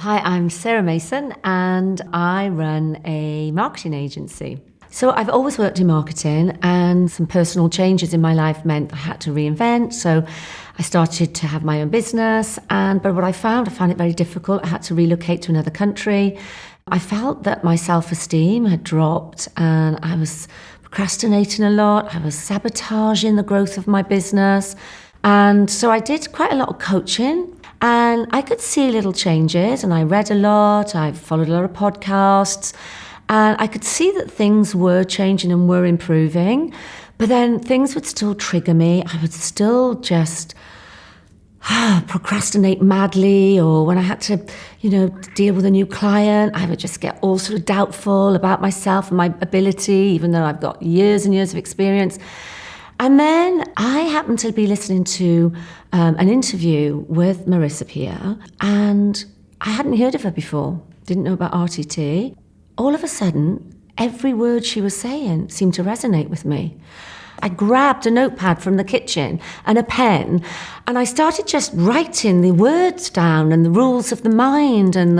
Hi, I'm Sarah Mason and I run a marketing agency. So I've always worked in marketing, and some personal changes in my life meant I had to reinvent. So I started to have my own business, but what I found it very difficult. I had to relocate to another country. I felt that my self-esteem had dropped and I was procrastinating a lot. I was sabotaging the growth of my business. And so I did quite a lot of coaching. And I could see little changes, and I read a lot, I followed a lot of podcasts, and I could see that things were changing and were improving, but then things would still trigger me. I would still just procrastinate madly, or when I had to, deal with a new client, I would just get all sort of doubtful about myself and my ability, even though I've got years and years of experience. And then I happened to be listening to an interview with Marisa Peer, and I hadn't heard of her before, didn't know about RTT. All of a sudden, every word she was saying seemed to resonate with me. I grabbed a notepad from the kitchen and a pen, and I started just writing the words down and the rules of the mind and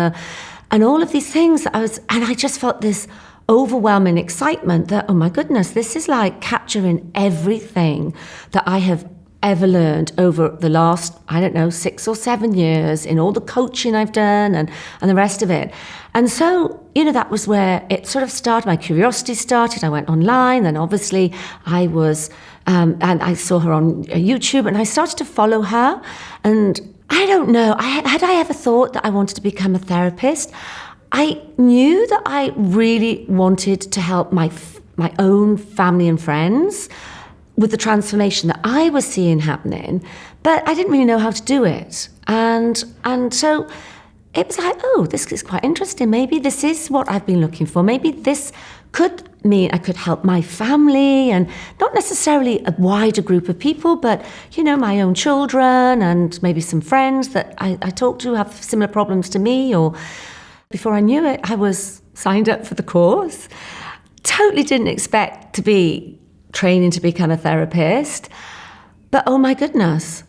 all of these things and I just felt this overwhelming excitement that, oh my goodness, this is like capturing everything that I have ever learned over the last, 6 or 7 years in all the coaching I've done and the rest of it. And so, that was where it sort of started. My curiosity started. I went online, and obviously I was, and I saw her on YouTube, and I started to follow her. And I don't know, had I ever thought that I wanted to become a therapist? I knew that I really wanted to help my own family and friends with the transformation that I was seeing happening, but I didn't really know how to do it. And so it was like, oh, this is quite interesting. Maybe this is what I've been looking for. Maybe this could mean I could help my family, and not necessarily a wider group of people, but, my own children and maybe some friends that I talk to have similar problems to me. Or before I knew it, I was signed up for the course. Totally didn't expect to be training to become a therapist. But oh my goodness,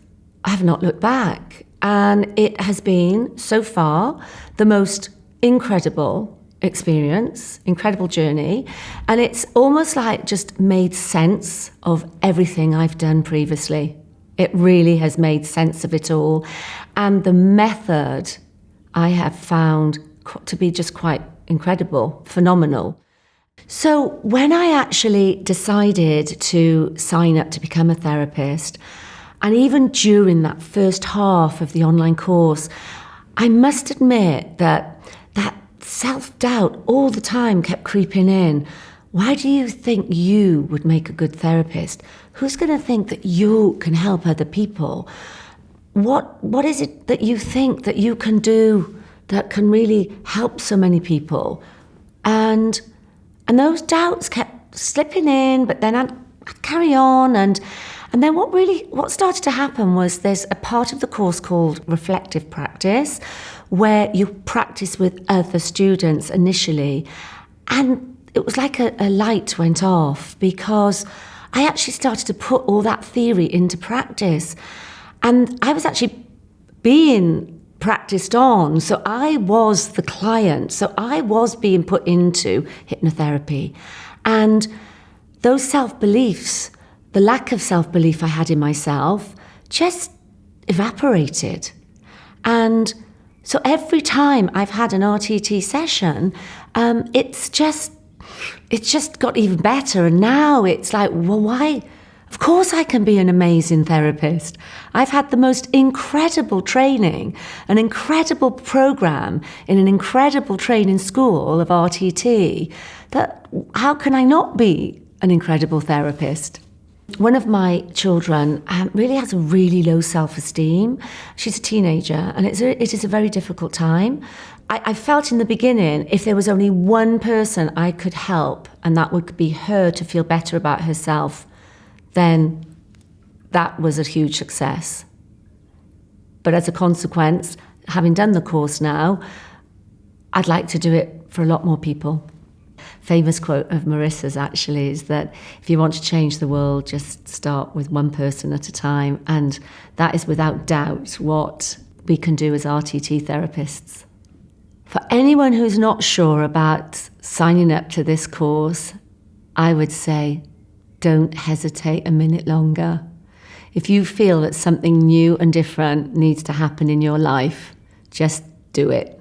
I have not looked back. And it has been, so far, the most incredible experience, incredible journey. And it's almost like just made sense of everything I've done previously. It really has made sense of it all. And the method I have found to be just quite incredible, phenomenal. So when I actually decided to sign up to become a therapist, and even during that first half of the online course, I must admit that self-doubt all the time kept creeping in. Why do you think you would make a good therapist? Who's going to think that you can help other people? What is it that you think that you can do that can really help so many people? And those doubts kept slipping in, but then I'd carry on. And then what started to happen was there's a part of the course called reflective practice, where you practice with other students initially. And it was like a light went off, because I actually started to put all that theory into practice. And I was actually being practiced on. So I was the client. So I was being put into hypnotherapy. And those self-beliefs, the lack of self-belief I had in myself, just evaporated. And so every time I've had an RTT session, it's just got even better. And now it's like, well, why? Of course I can be an amazing therapist. I've had the most incredible training, an incredible program in an incredible training school of RTT. That how can I not be an incredible therapist? One of my children really has a really low self-esteem. She's a teenager, and it is a very difficult time. I felt in the beginning, if there was only one person I could help, and that would be her to feel better about herself, then that was a huge success. But as a consequence, having done the course now, I'd like to do it for a lot more people. Famous quote of Marissa's actually is that if you want to change the world, just start with one person at a time. And that is without doubt what we can do as RTT therapists. For anyone who's not sure about signing up to this course, I would say, don't hesitate a minute longer. If you feel that something new and different needs to happen in your life, just do it.